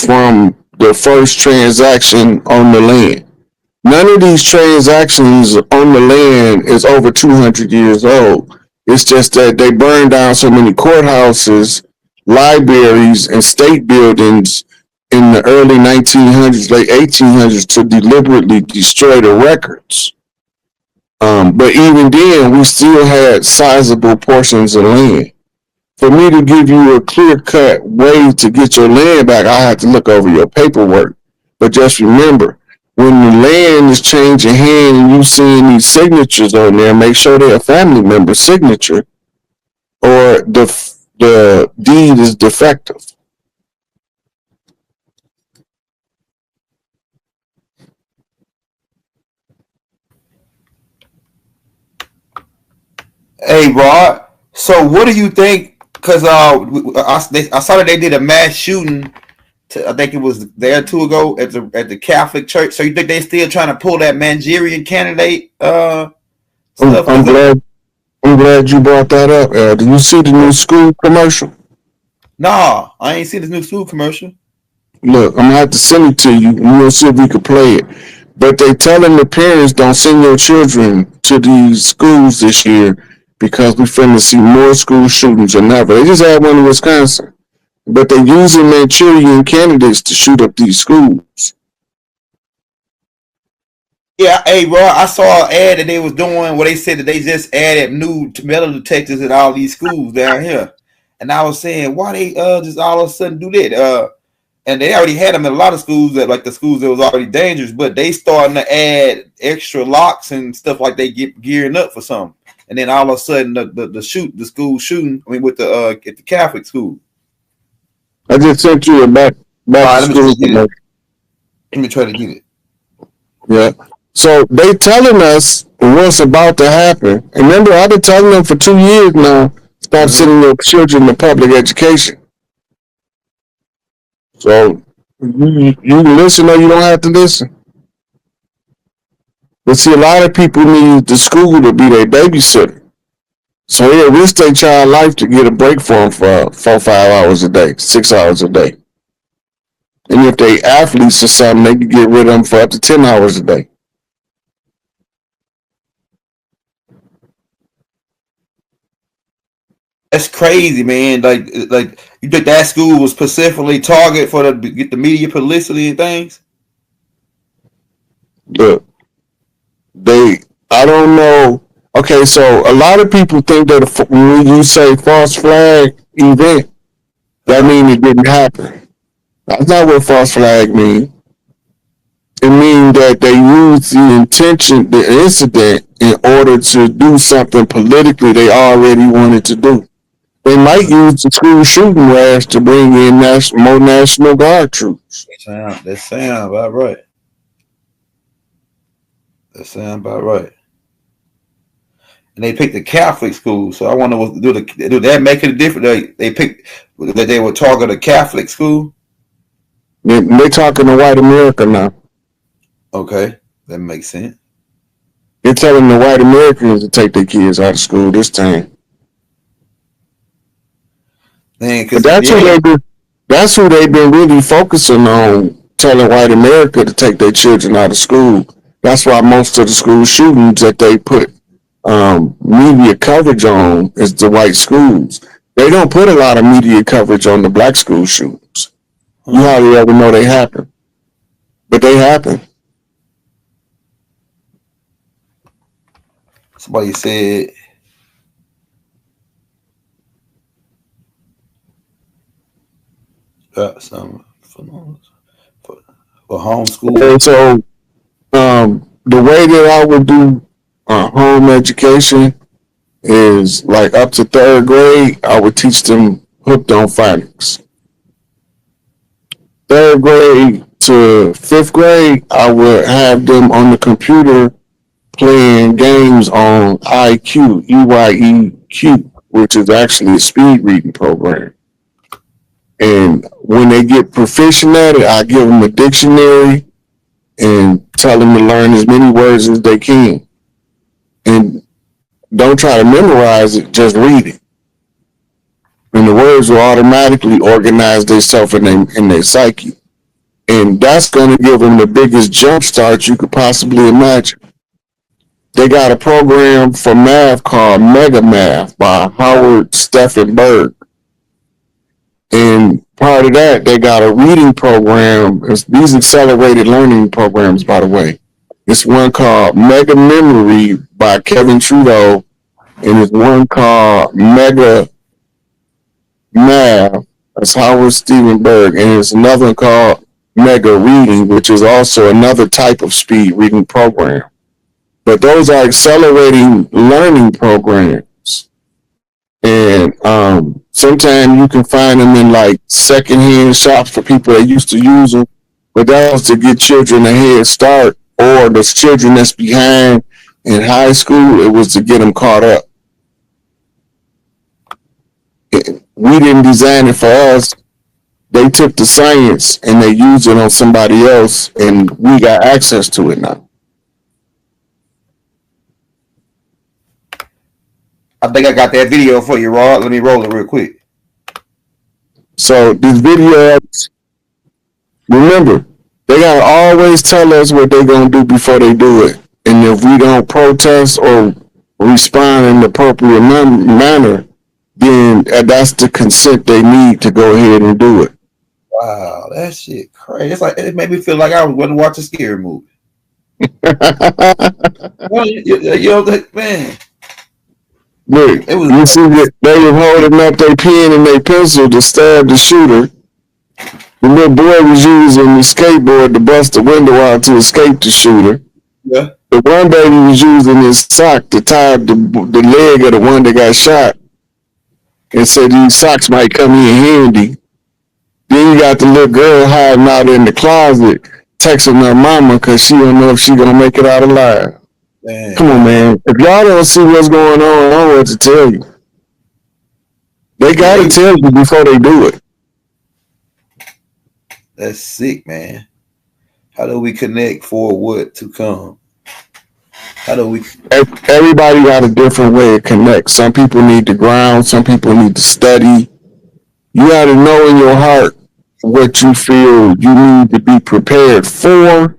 from the first transaction on the land. None of these transactions on the land is over 200 years old. It's just that they burned down so many courthouses, libraries, and state buildings in the early 1900s, late 1800s to deliberately destroy the records. But even then, we still had sizable portions of land. For me to give you a clear-cut way to get your land back, I have to look over your paperwork. But just remember, when the land is changing hand and you seeing these signatures on there, make sure they're a family member signature or the deed is defective. Hey, Rod. So, what do you think? Because I saw that they did a mass shooting. I think it was a day or two ago at the Catholic Church. So, you think they still trying to pull that Manchurian candidate stuff? I'm glad you brought that up. Did you see the new school commercial? Nah, I ain't seen this new school commercial. Look, I'm gonna have to send it to you, and we'll see if we can play it. But they telling the parents don't send your children to these schools this year because we finna see more school shootings than ever. They just had one in Wisconsin, but they're using Manchurian candidates to shoot up these schools. Yeah, hey, Rod, I saw an ad that they was doing where they said that they just added new metal detectors at all these schools down here. And I was saying, why they just all of a sudden do that? And they already had them in a lot of schools that like the schools that was already dangerous, but they starting to add extra locks and stuff like they get gearing up for something. And then all of a sudden the school shooting, I mean with the at the Catholic school. I just sent you a back Let to school. let me try to get it. Yeah. So they telling us what's about to happen. And remember, I've been telling them for 2 years now, stop sending your children to public education. So you listen or you don't have to listen. But see, a lot of people need the school to be their babysitter. So they risk their child life to get a break for them for 4 or 5 hours a day, 6 hours a day. And if they athletes or something, they can get rid of them for up to 10 hours a day. That's crazy, man. Like you think that school was specifically targeted for the get the media publicity and things? Look, I don't know. Okay, so a lot of people think that when you say false flag event, that means it didn't happen. That's not what false flag means. It means that they used the incident, in order to do something politically they already wanted to do. They might use the school shooting rash to bring in more National Guard troops. That sound about right. That sound about right. And they picked the Catholic school, so I wonder what do that make it a difference? They picked that they would target a Catholic school. They're talking to white America now. Okay, that makes sense. They're telling the white Americans to take their kids out of school this time. Man, but that's who they've been really focusing on, telling white America to take their children out of school. That's why most of the school shootings that they put media coverage on is the white schools. They don't put a lot of media coverage on the black school shootings. You hardly ever know they happen. But they happen. Somebody said some for homeschool. And so the way that I would do home education is like up to 3rd grade, I would teach them hooked on phonics. 3rd grade to 5th grade, I would have them on the computer playing games on IQ, EYEQ, which is actually a speed reading program. And when they get proficient at it, I give them a dictionary and tell them to learn as many words as they can. And don't try to memorize it, just read it. And the words will automatically organize themselves in their psyche. And that's going to give them the biggest jump start you could possibly imagine. They got a program for math called Mega Math by Howard Steffenberg. And part of that, they got a reading program. These accelerated learning programs, by the way. It's one called Mega Memory by Kevin Trudeau, and it's one called Mega Math. That's Howard Steffenberg, and it's another one called Mega Reading, which is also another type of speed reading program. But those are accelerating learning programs. And sometimes you can find them in like secondhand shops for people that used to use them. But that was to get children a head start, or the children that's behind in high school, it was to get them caught up. We didn't design it for us. They took the science and they used it on somebody else, and we got access to it now. I think I got that video for you, Rod. Let me roll it real quick. So these videos, remember, they gotta always tell us what they're gonna do before they do it. And if we don't protest or respond in the appropriate manner, then that's the consent they need to go ahead and do it. Wow, that shit crazy. It's like it made me feel like I was going to watch a scary movie. Well, you know, man. Look, you see that they were holding up their pen and their pencil to stab the shooter. The little boy was using the skateboard to bust the window out to escape the shooter. Yeah. The one baby was using his sock to tie the leg of the one that got shot, and said these socks might come in handy. Then you got the little girl hiding out in the closet, texting her mama because she don't know if she gonna make it out alive. Man. Come on, man. If y'all don't see what's going on, I don't know what to tell you. They gotta tell you before they do it. That's sick, man. How do we connect for what to come? How do we? Everybody got a different way to connect. Some people need to ground. Some people need to study. You got to know in your heart what you feel you need to be prepared for.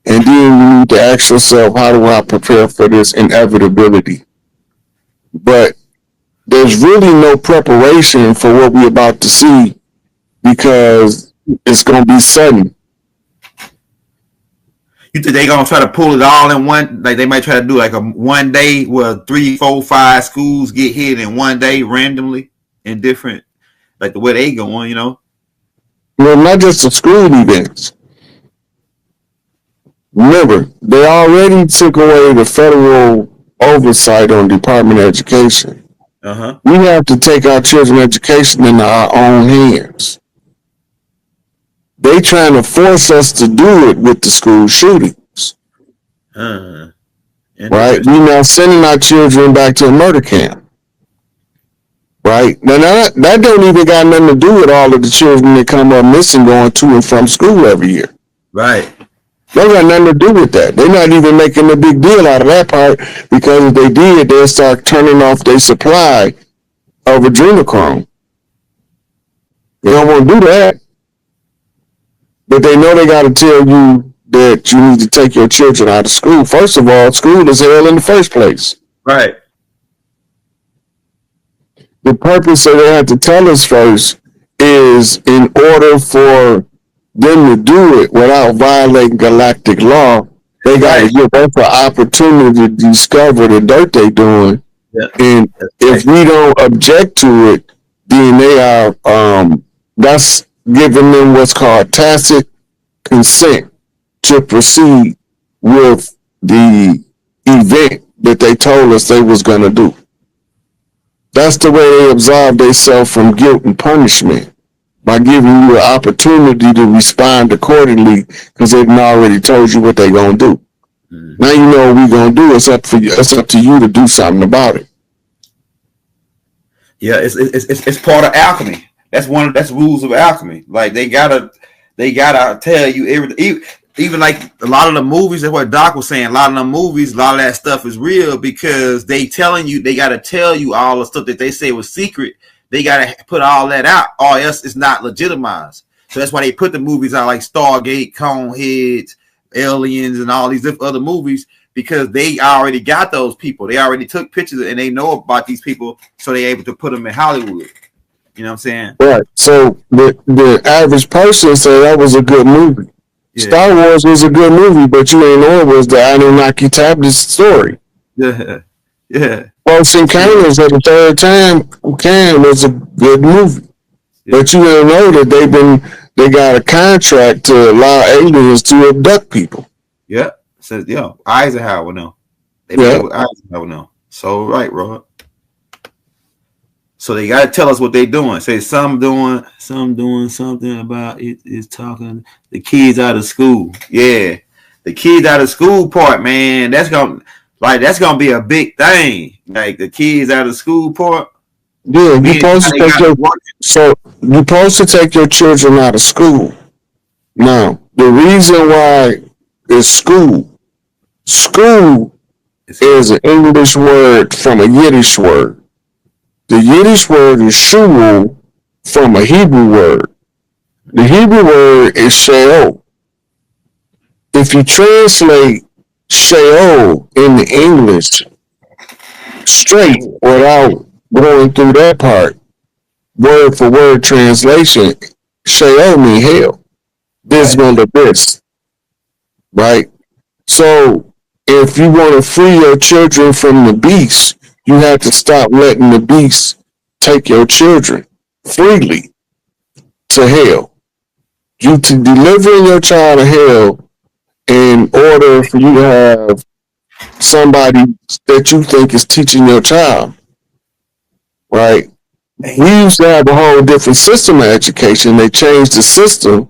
And then you need to ask yourself, how do I prepare for this inevitability? But there's really no preparation for what we're about to see, because it's going to be sudden. You think they're going to try to pull it all in one? Like they might try to do like a one day where 3, 4, 5 schools get hit in one day randomly in different, like the way they going, you know? Well, not just the school events. Remember, they already took away the federal oversight on Department of Education. Uh-huh. We have to take our children's education into our own hands. They trying to force us to do it with the school shootings. Right? We now sending our children back to a murder camp. Right? Now that don't even got nothing to do with all of the children that come up missing going to and from school every year. Right. They got nothing to do with that. They're not even making a big deal out of that part, because if they did, they'll start turning off their supply of adrenochrome. They don't want to do that. But they know they got to tell you that you need to take your children out of school. First of all, school is hell in the first place. Right. The purpose that they have to tell us first is in order for them to do it without violating galactic law, they got to give us an opportunity to discover the dirt they're doing. Yeah. And if we don't object to it, then they are, that's giving them what's called tacit consent to proceed with the event that they told us they was going to do. That's the way they absolve themselves from guilt and punishment, by giving you an opportunity to respond accordingly, because they've already told you what they're going to do. Now you know what we're going to do. It's up to you to do something about it. Yeah, it's part of alchemy. That's rules of alchemy. Like they gotta tell you everything. Even like a lot of the movies, that's what Doc was saying. A lot of the movies, a lot of that stuff is real, because they telling you, they gotta tell you all the stuff that they say was secret. They gotta put all that out, or else it's not legitimized. So that's why they put the movies out like Stargate, Coneheads, Aliens, and all these other movies, because they already got those people. They already took pictures and they know about these people, so they're able to put them in Hollywood. You know what I'm saying? Right. So the average person say that was a good movie. Yeah. Star Wars was a good movie, but you ain't know it was the Anunnaki tablet story. Yeah. Yeah. Close Encounters at the third time was a good movie. Yeah. But you didn't know that they got a contract to allow aliens to abduct people. Yeah. So Eisenhower know. They with Eisenhower know. So right, Rod. So they gotta tell us what they doing. Say some doing something about it is talking the kids out of school. Yeah. The kids out of school part, man, that's gonna be a big thing. Like the kids out of school part. Yeah, you're supposed to take your children out of school. Now, the reason why is school is an English word from a Yiddish word. The Yiddish word is shul from a Hebrew word. The Hebrew word is sheol. If you translate sheol into English straight without going through that part, word for word translation, sheol means hell. This going to abyss. Right? So if you want to free your children from the beast, you have to stop letting the beast take your children freely to hell. You to deliver your child to hell in order for you to have somebody that you think is teaching your child. Right? We used to have a whole different system of education. They changed the system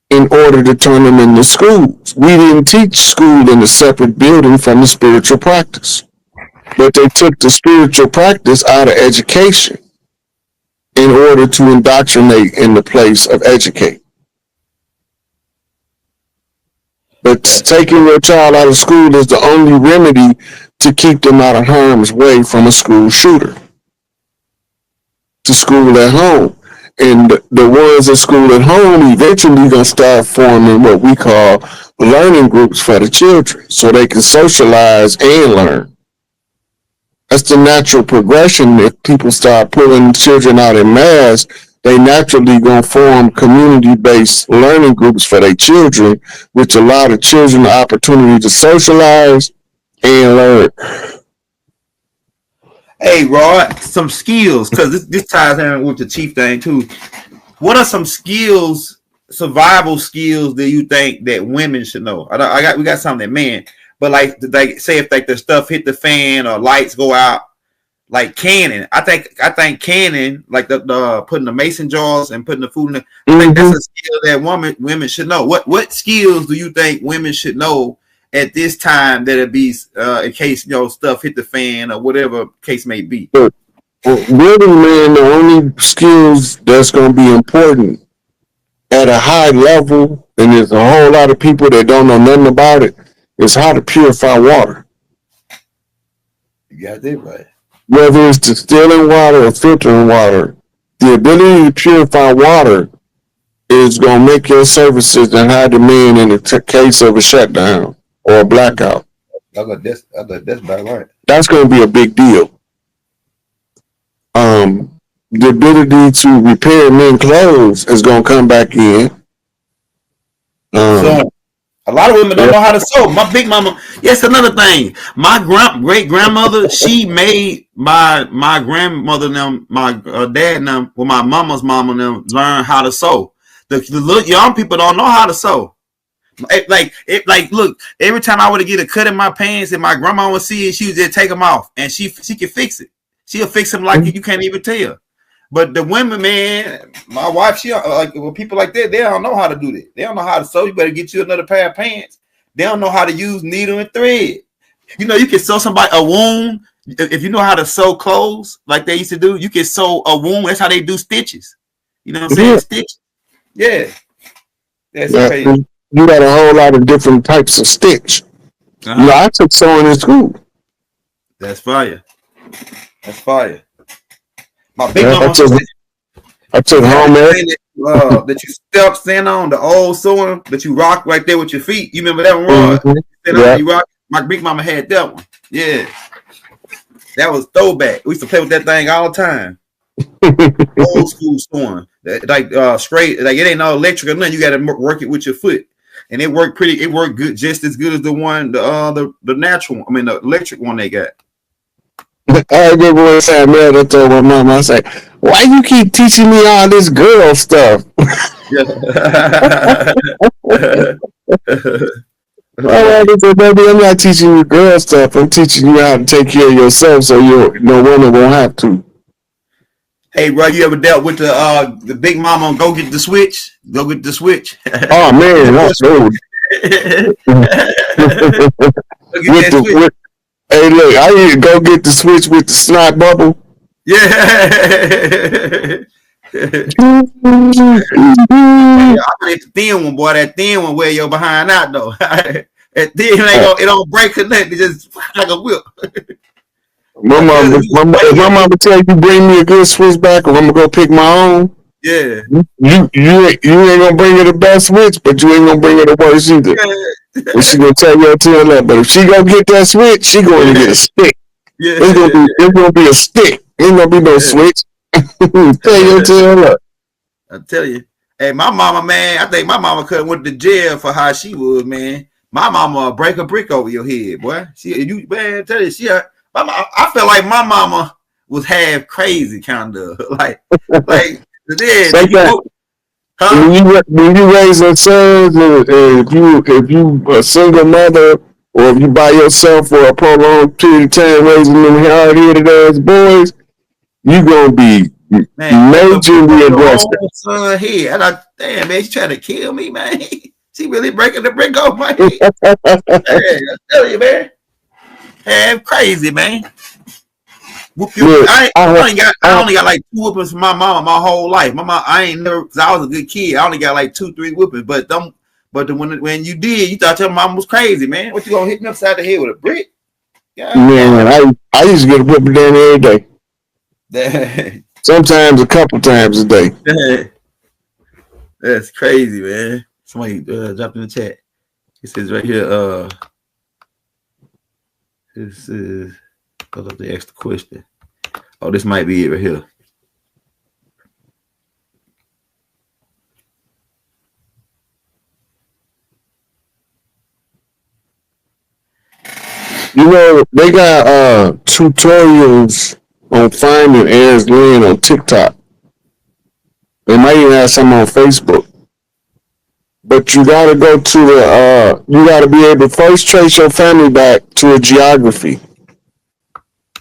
in order to turn them into schools. We didn't teach school in a separate building from the spiritual practice. But they took the spiritual practice out of education in order to indoctrinate in the place of educate. But taking your child out of school is the only remedy to keep them out of harm's way from a school shooter. To school at home. And the ones at school at home eventually going to start forming what we call learning groups for the children so they can socialize and learn. That's the natural progression. If people start pulling children out in mass, they naturally going to form community-based learning groups for their children, which allow the children the opportunity to socialize and learn. Hey, Rod, some skills, because this ties in with the chief thing, too. What are some skills, survival skills, that you think that women should know? We got something, man. But like say if like the stuff hit the fan or lights go out, like canning. I think canning, like the putting the mason jars and putting the food in the, I think that's a skill that women should know. What skills do you think women should know at this time that it be in case stuff hit the fan or whatever case may be? Well, really, man, the only skills that's going to be important at a high level, and there's a whole lot of people that don't know nothing about it, is how to purify water. You got that right. Whether it's distilling water or filtering water, the ability to purify water is going to make your services in high demand in the case of a shutdown or a blackout. That's about right. That's going to be a big deal. The ability to repair and mend clothes is going to come back in. So a lot of women don't know how to sew. My big mama, yes, another thing. My great grandmother, she made my grandmother them, my dad them, well, my mama's mama them learn how to sew. The little young people don't know how to sew. Look, every time I would get a cut in my pants and my grandma would see it, she would just take them off and she can fix it. She'll fix them like you can't even tell. But the women, man, my wife, she like with people like that, they don't know how to do that. They don't know how to sew. You better get you another pair of pants. They don't know how to use needle and thread. You can sew somebody a wound. If you know how to sew clothes like they used to do, you can sew a wound. That's how they do stitches. You know what I'm saying? Stitches. Yeah. That's crazy. You got a whole lot of different types of stitch. I took sewing in school. That's fire. That's fire. My big mama I took home ec. that you stand on, the old sewing that you rock right there with your feet. You remember that one, Rod? Mm-hmm. Yeah. You rock. My big mama had that one. Yeah, that was throwback. We used to play with that thing all the time. Old school sewing, like straight, like it ain't no electric or nothing. You got to work it with your foot, and it worked pretty. It worked good, just as good as the one, the natural one. I mean, the electric one they got. I remember one time I told my mom, I said, "Why you keep teaching me all this girl stuff?" Yeah. I said, "Baby, I'm not teaching you girl stuff. I'm teaching you how to take care of yourself, so no woman won't have to." Hey, bro, you ever dealt with the big mama? Go get the switch. Go get the switch. Oh man, that's old. Hey, look, I need to go get the switch with the snot bubble. Yeah. I need the thin one, boy. That thin one wear your behind out though. That thin it don't break or nothing. It just like a whip. My mama tell you bring me a good switchback, or I'm gonna go pick my own. Yeah. You ain't gonna bring her the best switch, but you ain't gonna bring her the worst either. And she gonna tell you that. But if she gonna get that switch, she gonna get a stick. Yeah. It's gonna be a stick. Ain't gonna be no switch. Tell her. I tell you. Hey, my mama, man, I think my mama could have went to jail for how she was, man. My mama break a brick over your head, boy. Man, tell you, I felt like my mama was half crazy, kind of like. When you raise a son, if you a single mother, or if you by yourself for a prolonged period of time raising them hard-headed ass boys, you gonna be majorly aggressive. Son here, and damn man, she trying to kill me, man. She really breaking the brick off my head. I tell you, man, half crazy, man. I only got like 2 whoopings from my mom my whole life. My mom, I ain't never, cause I was a good kid. I only got like 2-3 whoopings. When you did, you thought your mom was crazy, man. What, you gonna hit me upside the head with a brick? Man, I used to get a whipping down every day. Sometimes a couple times a day. That's crazy, man. Somebody dropped in the chat. It says right here, this is, hold up, the extra question. Oh, this might be it right here. You know, they got tutorials on finding heirs land on TikTok. They might even have some on Facebook. But you gotta go to you gotta be able to first trace your family back to a geography.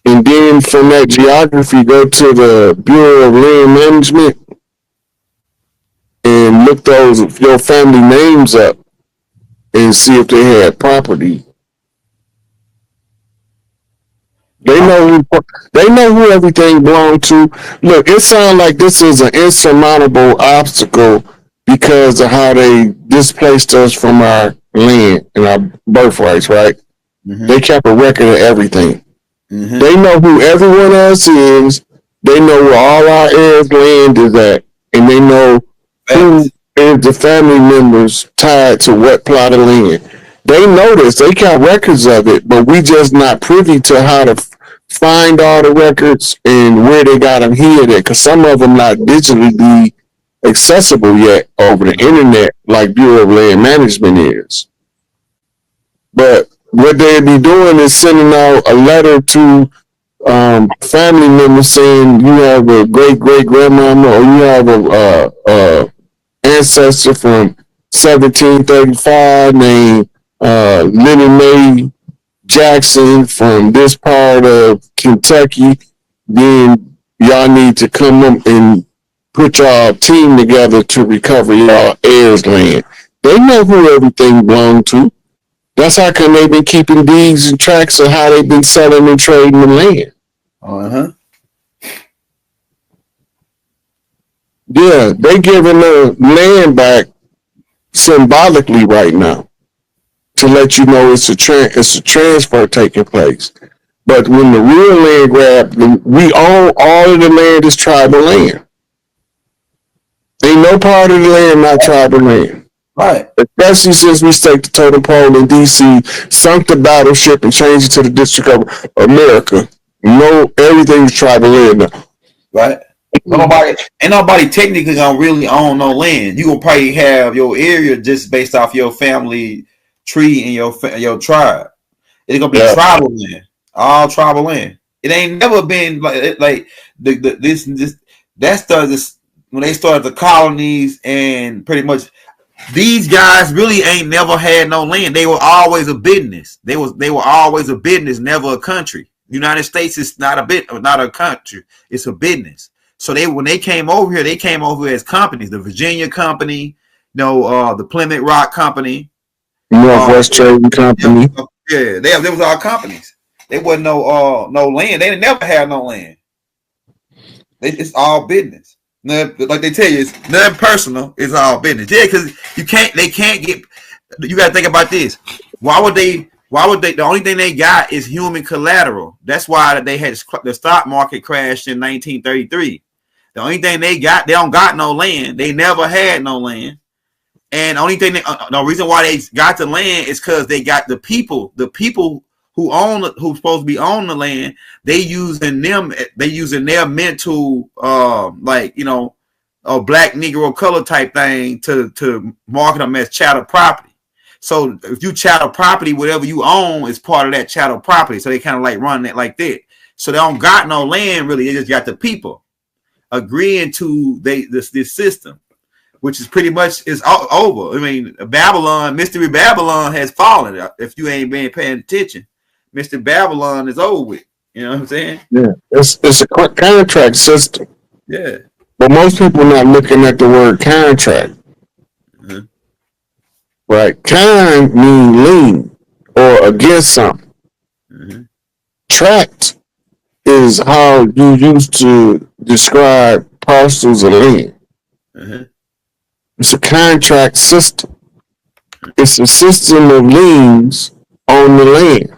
And then from that geography, go to the Bureau of Land Management and look your family names up and see if they had property. They know who everything belonged to. Look, it sounds like this is an insurmountable obstacle because of how they displaced us from our land and our birthrights, right? Mm-hmm. They kept a record of everything. Mm-hmm. They know who everyone else is. They know where all our heirs' land is at. And they know who is the family members tied to what plot of land. They know this. They got records of it, but we just not privy to how to find all the records and where they got them hid at. Because some of them not digitally be accessible yet over the internet like Bureau of Land Management is. But what they'd be doing is sending out a letter to family members saying you have a great-great-grandmama or you have a ancestor from 1735 named Lenny Mae Jackson from this part of Kentucky. Then y'all need to come up and put y'all team together to recover y'all heirs' land. They know who everything belonged to. That's how come they've been keeping deeds and tracks of how they've been selling and trading the land. Uh-huh. Yeah, they giving the land back symbolically right now to let you know it's a transfer taking place. But when the real land grab, we own all of the land is tribal land. Ain't no part of the land not tribal land. Right. Especially since we staked the totem pole in D.C., sunk the battleship, and changed it to the District of America. No, everything's tribal land now. Right. Ain't nobody technically gonna really own no land. You gonna probably have your area just based off your family tree and your tribe. It's gonna be tribal land, all tribal land. It ain't never been like this. That started this when they started the colonies, and pretty much these guys really ain't never had no land. They were always a business. They were always a business, never a country. United States is not a country. It's a business. So when they came over here, they came over as companies. The Virginia Company, the Plymouth Rock Company, Northwest Trading Company. Yeah, they was all companies. They wasn't no land. They never had no land. It's all business. Like they tell you, it's nothing personal. It's all business. Yeah, because they can't get. You got to think about this. Why would they? The only thing they got is human collateral. That's why they had the stock market crashed in 1933. The only thing they don't got no land. They never had no land. And the only thing, the reason why they got the land is because they got the people who's supposed to be on the land. They using their mental, a black Negro color type thing to market them as chattel property. So if you chattel property, whatever you own is part of that chattel property. So they kind of like run it like that. So they don't got no land really. They just got the people agreeing to this system, which is pretty much is over. I mean, Mystery Babylon has fallen. If you ain't been paying attention, Mr. Babylon is over with. You know what I'm saying? Yeah, it's a contract system. Yeah. But most people are not looking at the word contract. Mm-hmm. Right? Con mean lean or against something. Mm-hmm. Tract is how you used to describe parcels of land. Mm-hmm. It's a contract system. It's a system of liens on the land.